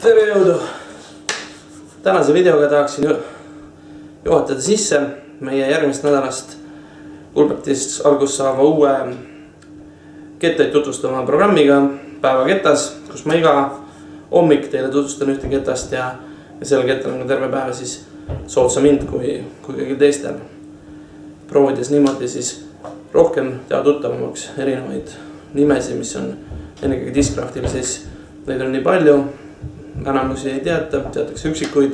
Tere jõudu! Tänase videoga tahaksin juhatada sisse meie järgmist nädalast Kulbertist algust saava uue kettaid tutvustama programmiga Päevaketas, kus ma iga hommik teile tutvustan ühte ketast ja selle kettal on terve päev siis soodsam hind kui kõigil teistel. Proovides niimoodi siis rohkem teha tuttavamaks erinevaid nimesi, mis on ennekõike Discraftil, siis neid on nii palju. Enamusi ei teatakse üksikuid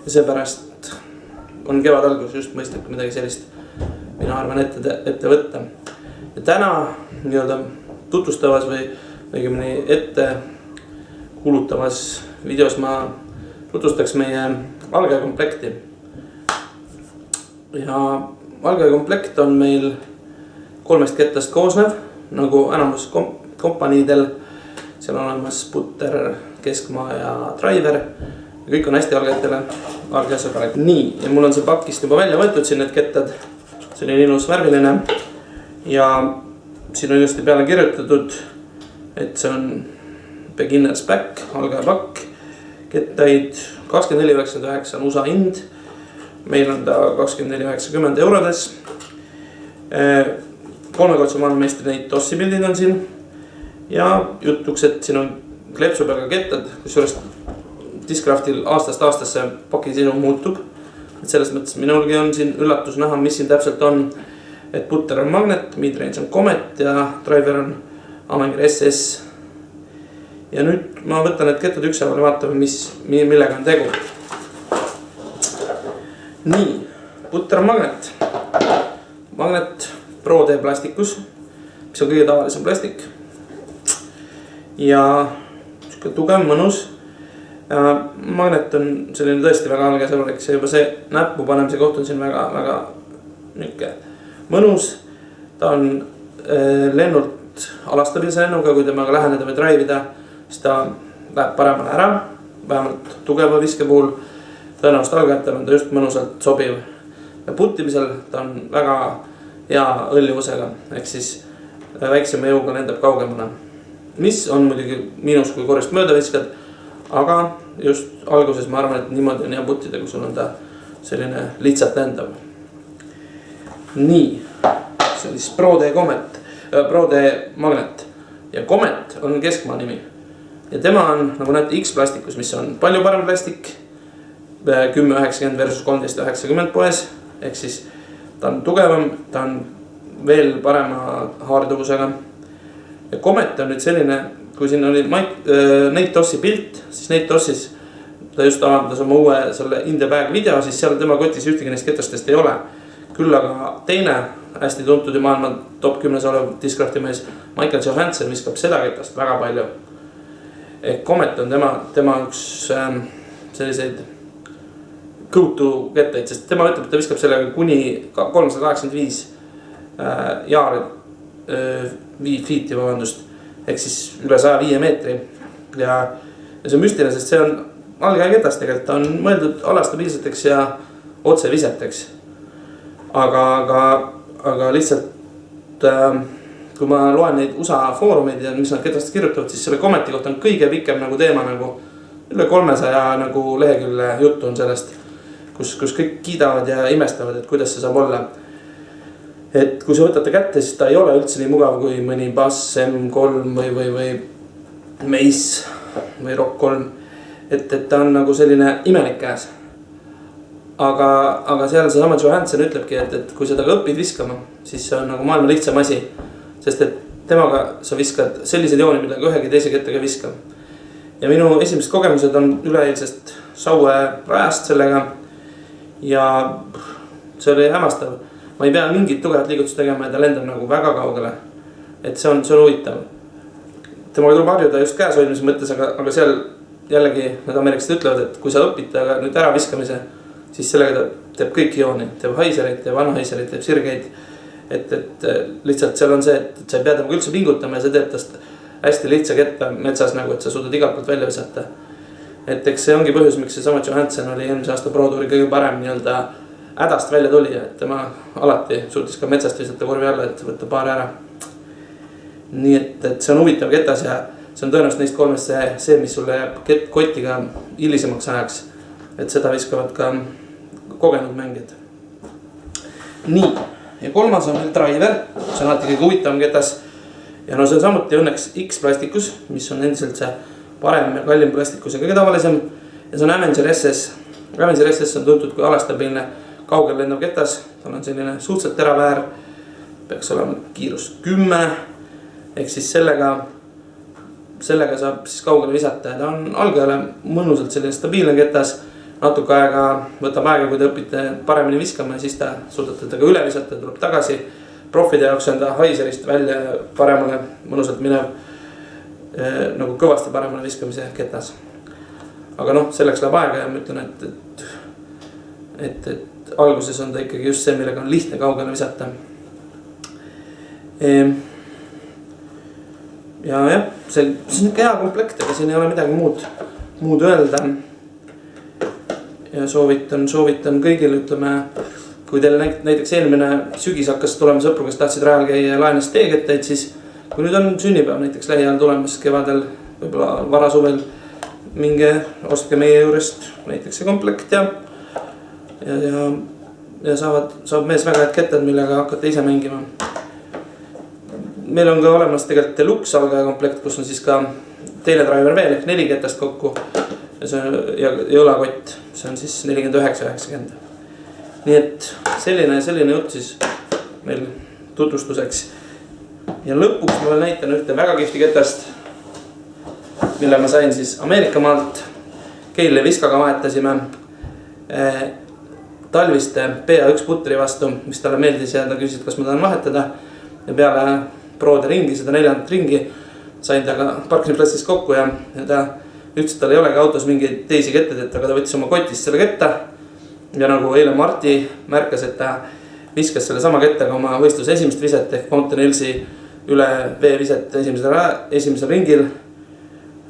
ja seepärast on kevad algus just mõistlik midagi sellist, mina arvan ette võtta. Ja täna tutvustavas või õigemini ette kuulutavas videos ma tutvustaks meie algekomplekti. Ja algekomplekt on meil 3 kettast koosnev, nagu enamus kompaniidel. Seal on olemas putter, keskmaa ja driver. Ja kõik on hästi algesõbralik. Nii, ja mul on see pakist juba välja võetud siin need kettad. See on ilus värviline. Ja siin on just peale kirjutatud, et see on beginner's pack, algepakk. Kettaid 24,99 on USA hind. Meil on ta 24,90 eurodes. 3-kordse maailmameistri neid tossi pildid on siin. Ja jutuks, et siin on kleepsu peal ka kettad, kusjuures Discraftil aastast aastasse paki sisu muutub. Et selles mõttes minulgi on siin üllatus näha, mis siin täpselt on. Et putter on magnet, midrange on Comet ja driver on Amanger SS. Ja nüüd ma võtan need kettad ükshaaval ja vaatame, millega on tegu. Nii, putter on magnet. Magnet Pro D plastikus, mis on kõige tavalisem plastik. Ja tugev, mõnus. Magnet on selline tõesti väga algesõbralik. See juba see näppu panemise koht on siin väga mõnus. Ta on lennult alastabilise lennuga, kui temaga läheneda või drivida, siis ta läheb paremale ära. Vähemalt tugeva viske puhul tõenäoliselt algajatel on ta just mõnusalt sobiv. Ja puttimisel ta on väga hea õllivusega, ehk siis väiksema jõuga lendab kaugemale. Mis on muidugi miinus, kui korist mööda viskad, aga just alguses ma arvan, et niimoodi on hea puttida, kui sul on ta selline lihtsalt lendav. Nii, see on siis Pro D magnet ja Comet on keskmaa nimi. Ja tema on, nagu näete, X plastikus, mis on palju parem plastik, 10,90 versus 13,90 poes, ehk siis ta on tugevam, ta on veel parema haarduvusega. Ja Comet on nüüd selline, kui siin oli Nate Tossi pilt, siis Nate Tossis ta just avaldas oma uue selle In the Bag video, siis seal tema kotis ühtegi neist ketastest ei ole. Küll aga teine hästi tuntud ja maailma top 10 olev Discrafti mees Michael Johansson viskab seda ketast väga palju. Comet on tema üks selliseid go-to kettaid, sest tema ütleb, et ta viskab sellega kuni 385 feet'i, ehk siis üle 105 meetri. Ja see on müstiline, sest see on algeketas tegelikult, ta on mõeldud alastabiilseteks ja otseviseteks. Aga lihtsalt, kui ma loen neid USA foorumeid ja mis nad ketast kirjutavad, siis selle Cometi kohta on kõige pikem teema, üle 300 lehekülje juttu on sellest, kus kõik kiidavad ja imestavad, et kuidas see saab olla. Et kui sa võtate kätte, siis ta ei ole üldse nii mugav kui mõni Bass M3 või Mace või Rock 3. Et ta on selline imelik käes. Aga seal seesama Johansson ütlebki, et kui seda ka õpid viskama, siis see on maailma lihtsam asi. Sest et temaga sa viskad sellised jooni, mida ühegi teise kettaga viska. Ja minu esimesed kogemused on üleeilsest Saue rajast sellega. Ja see oli hämmastav. Ma ei pea mingit tugevat liigutust tegema ja ta lendab väga kaugele. Et see on huvitav. Temaga tuleb harjuda just käes hoidmise mõttes, aga seal jällegi need ameeriklased ütlevad, et kui sa õpid nüüd ära viskamise, siis sellega ta teeb kõik jooni. Teeb haisereid, teeb anahaisereid, teeb sirgeid. Et lihtsalt seal on see, et sa ei pea temaga üldse pingutama ja see teeb tast hästi lihtsa ketta metsas, et sa suudad igalt poolt välja visata. Et eks see ongi põhjus, miks see sama Johansson oli eelmise aasta Pro Touri kõige parem hädast välja tuli, et tema alati suutis ka metsast visata korvi alla, et võtta paar ära. Nii et see on huvitav ketas ja see on tõenäoliselt neist kolmest see, mis sulle jääb kotiga hilisemaks ajaks. Et seda viskavad ka kogenud mängijad. Nii, ja kolmas on veel driver, see on alati kõige huvitavam ketas. Ja no see on samuti õnneks X plastikus, mis on endiselt see parem ja kallim plastikus ja kõige tavalisem. Ja see on Avenger SS. Avenger SS on tuntud kui alastabiilne kaugel lendav ketas. Tal on selline suhteliselt terav äär. Peaks olema kiirus 10. Ehk siis sellega saab siis kaugele visata. Ta on algajale mõnusalt selline stabiilne ketas. Natuke aega võtab aega, kui te õpite paremini viskama, siis ta suudate temaga üle visata, tuleb tagasi. Profide jaoks on ta Heiserist välja paremale mõnusalt minev, nagu kõvasti paremale viskamise ketas. Aga noh, selleks läheb aega ja ma ütlen, et alguses on ta ikkagi just see, millega on lihtne kaugele visata. Ja jah, see on hea komplekt, aga siin ei ole midagi muud öelda. Ja soovitan kõigil, ütleme, kui teil näiteks eelmine sügis hakkas tulema sõpru, kes tahtsid rajal käia ja laenas teeketteid, siis kui nüüd on sünnipäev näiteks lähiajal tulemas kevadel, võib-olla varasuvel, minge ostke meie juurest näiteks see komplekt ja saab mees väga head kettad, millega hakata ise mängima. Meil on ka olemas tegelikult deluxe algaja komplekt, kus on siis ka teine driver veel ehk 4 ketast kokku. Ja jõulakott, see on siis 49,90. Nii et selline jutt siis meil tutvustuseks. Ja lõpuks ma veel näitan ühte väga kihvti ketast, mille ma sain siis Ameerika maalt. Keile Viskaga vahetasime talviste PA1 putri vastu, mis talle meeldis ja ta küsis, kas ma tahan vahetada. Ja peale proode ringi, seda 4. ringi, sain taga parkimisplatsis kokku ja ta ütles, et tal ei olegi autos mingeid teisi kettedet, aga ta võttis oma kotist selle ketta. Ja nagu eile Marti märkas, et ta viskas selle sama kettaga oma võistluse esimest viset ehk Mountain Hillsi üle V-viset esimesel ringil.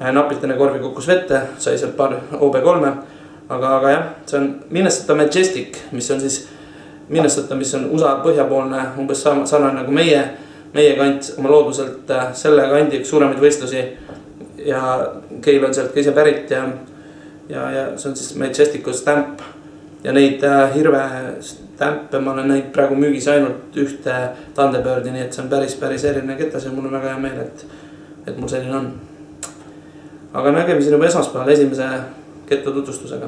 Napilt enne korvi kukkus vette, sai sealt paar OB3. Aga jah, see on Minnesota Majestic, mis on siis Minnesota, mis on USA põhjapoolne, umbes sarnane nagu meie kant oma looduselt selle kandi üks suuremaid võistlusi. Ja Keil on sealt ka ise pärit ja see on siis Majesticu stamp. Ja neid hirve stampe ma olen näinud praegu müügis ainult ühte Thunderbirdi, nii et see on päris eriline ketas ja mul on väga hea meel, et mul selline on. Aga nägemiseni juba esmaspäeval esimese ketta tutvustusega.